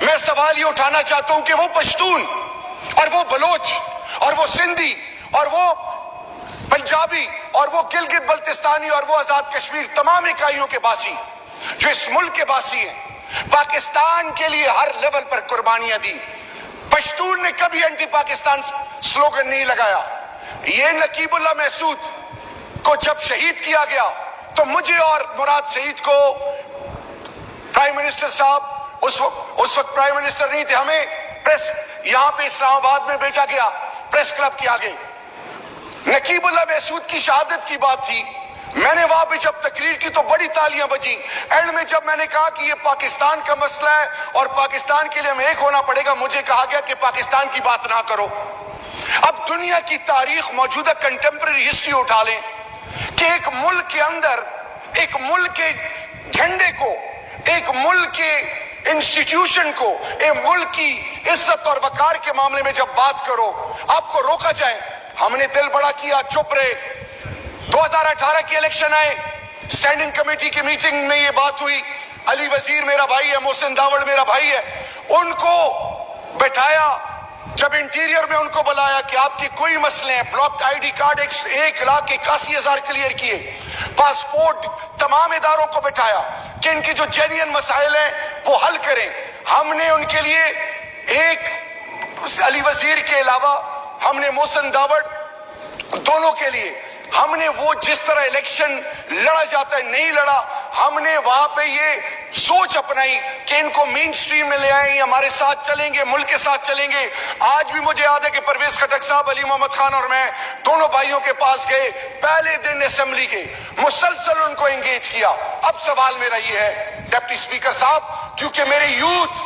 میں سوال یہ اٹھانا چاہتا ہوں کہ وہ پشتون اور وہ بلوچ اور وہ سندھی اور وہ پنجابی اور وہ گلگت بلتستانی اور وہ آزاد کشمیر تمام اکائیوں کے باسی جو اس ملک کے باسی ہیں، پاکستان کے لیے ہر لیول پر قربانیاں دی. پشتون نے کبھی اینٹی پاکستان سلوگن نہیں لگایا. یہ نقیب اللہ محسود کو جب شہید کیا گیا تو مجھے اور مراد شہید کو پرائم منسٹر صاحب اس وقت پرائم منسٹر نہیں تھے، ہمیں پریس یہاں پہ اسلام آباد میں بھیجا گیا پریس کلب کے آگے. نقیب اللہ محسود کی شہادت کی بات تھی. میں نے وہاں پہ جب تقریر کی تو بڑی تالیاں بجی. اینڈ میں جب میں نے کہا کہ یہ پاکستان کا مسئلہ ہے اور پاکستان کے لیے ہمیں ایک ہونا پڑے گا، مجھے کہا گیا کہ پاکستان کی بات نہ کرو. اب دنیا کی تاریخ، موجودہ کنٹمپرری ہسٹری اٹھا لیں کہ ایک ملک کے اندر ایک ملک کے جھنڈے کو، ایک ملک کے انسٹیٹیوشن کو، ایک ملک کی عزت اور وقار کے معاملے میں جب بات کرو آپ کو روکا جائے. ہم نے دل بڑا کیا، چپ رہے. 2018 کی الیکشن آئے، اسٹینڈنگ کمیٹی کی میٹنگ میں یہ بات ہوئی. علی وزیر میرا بھائی ہے، محسن داوڑ میرا بھائی ہے، ان کو بٹھایا. جب انٹیریئر میں ان کو بلایا کہ آپ کے کوئی مسئلے ہیں، block I D card 1,81,000 clear کیے، پاسپورٹ، تمام اداروں کو بٹھایا کہ ان کے جو جینین مسائل ہیں وہ حل کریں. ہم نے ان کے لیے ایک علی وزیر کے علاوہ ہم نے محسن داوڑ دونوں کے لیے ہم نے وہ جس طرح الیکشن لڑا جاتا ہے نہیں لڑا. ہم نے وہاں پہ یہ سوچ اپنائی کہ ان کو مین سٹریم میں لے آئیں، ہمارے ساتھ چلیں گے، ملک کے ساتھ چلیں گے. آج بھی مجھے یاد ہے کہ پرویز خٹک صاحب، علی محمد خان اور میں دونوں بھائیوں کے پاس گئے پہلے دن اسمبلی کے، مسلسل ان کو انگیج کیا. اب سوال میرا یہ ہے ڈپٹی اسپیکر صاحب، کیونکہ میرے یوتھ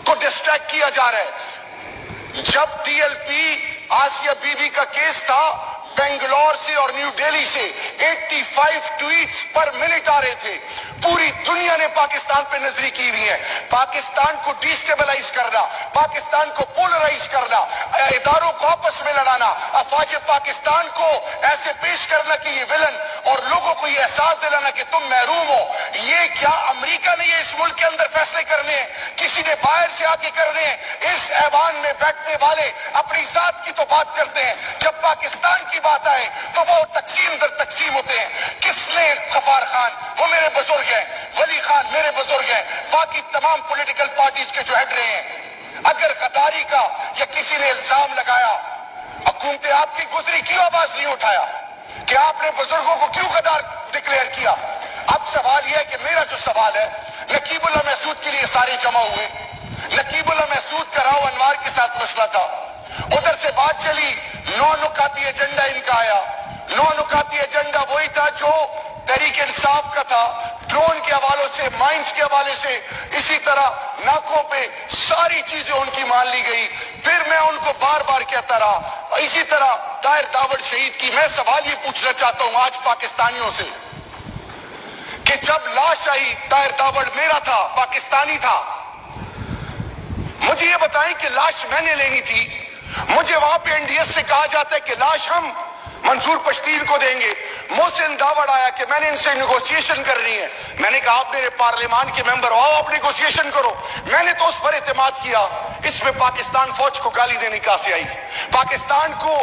کو ڈسٹریکٹ کیا جا رہا ہے. جب D L P Aasia Bibi بی کا کیس تھا، بنگلور سے اور نیو دہلی سے 85 ٹویٹس پر منٹ آ رہے تھے. پوری دنیا نے پاکستان پہ نظری کی ہوئی ہے. پاکستان کو ڈیسٹیبلائز کرنا، پاکستان کو پولرائز کرنا، اداروں کو آپس میں لڑانا، افواج پاکستان کو ایسے پیش کرنا کہ یہ ولن، اور لوگوں کو یہ احساس دلانا کہ تم محروم ہو. یہ کیا امریکہ نے یہ اس ملک کے اندر فیصلے کرنے ہیں؟ کسی نے باہر سے آ کے کرنے ہیں؟ اس ایوان میں بیٹھنے والے اپنی ذات کی تو بات کرتے ہیں، جب پاکستان کی بات آئے تو وہ تقسیم در تقسیم ہوتے ہیں. کس نے غفار خان، وہ میرے بزرگ ہیں، ولی خان میرے بزرگ ہیں، باقی تمام پولیٹیکل پارٹیز کے جو ہیڈ رہے ہیں، اگر غداری کا یا کسی نے الزام لگایا، حکومت آپ کی گزری کیوں آواز نہیں اٹھایا کہ آپ نے بزرگوں کو کیوں غدار ڈکلیئر کیا؟ اب سوال یہ ہے کہ میرا جو سوال ہے، نقیب اللہ محسود کے لیے سارے جمع ہوئے. نقیب اللہ محسود کا راؤ انوار کے ساتھ مسئلہ تھا، ادھر سے بات چلی، 9 نکاتی ایجنڈا ان کا آیا. 9 نکاتی ایجنڈا وہی تھا جو تحریک انصاف کا تھا، ڈرون کے حوالوں سے، مائنز کے حوالے سے، اسی طرح ناکوں پہ ساری چیزیں ان کی مان لی گئی. پھر میں ان کو بار بار کہتا رہا. اسی طرح طاہر داوڑ شہید کی. میں سوال یہ پوچھنا چاہتا ہوں آج پاکستانیوں سے کہ جب لاش آئی، طاہر داوڑ میرا تھا، پاکستانی تھا، مجھے یہ بتائیں کہ لاش میں نے لینی تھی. مجھے وہاں پہ این ڈی ایس سے کہا جاتا ہے کہ لاش ہم منظور پشتین کو دیں گے. محسن داوڑ آیا کہ میں نے ان سے نیگوسیشن کرنی ہے. میں نے کہا آپ میرے پارلیمان کے ممبر ہو، آپ نیگوسیشن کرو. میں نے تو اس پر اعتماد کیا. اس میں پاکستان فوج کو گالی دینے کہاں سے آئی؟ پاکستان کو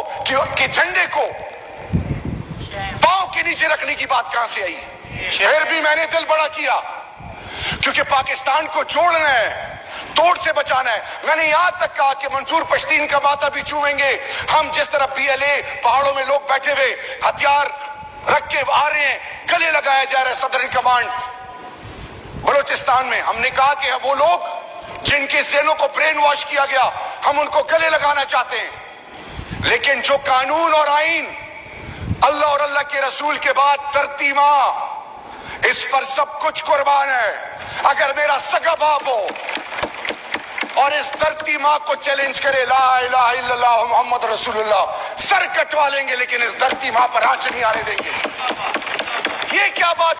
کے جھنڈے کو پاؤں کے نیچے رکھنے کی بات کہاں سے آئی؟ پھر بھی میں نے دل بڑا کیا، کیونکہ پاکستان کو جوڑنا ہے، توڑ سے بچانا ہے. میں نے یہاں تک کہا کہ منظور پشتین کا ماتھا بھی چومیں گے ہم. جس طرح پی ایل اے پہاڑوں میں لوگ بیٹھے ہوئے ہتھیار رکھ کے آ رہے ہیں، گلے لگایا جا رہا ہے صدرن کمانڈ بلوچستان میں. ہم نے کہا کہ وہ لوگ جن کے ذہنوں کو برین واش کیا گیا، ہم ان کو گلے لگانا چاہتے ہیں. لیکن جو قانون اور آئین اللہ اور اللہ کے رسول کے بعد دھرتی ماں، اس پر سب کچھ قربان ہے. اگر میرا سگا باپ ہو اور اس دھرتی ماں کو چیلنج کرے، لا الہ الا اللہ محمد رسول اللہ، سر کٹوا لیں گے لیکن اس دھرتی ماں پر آنچ نہیں آنے دیں گے. یہ کیا بات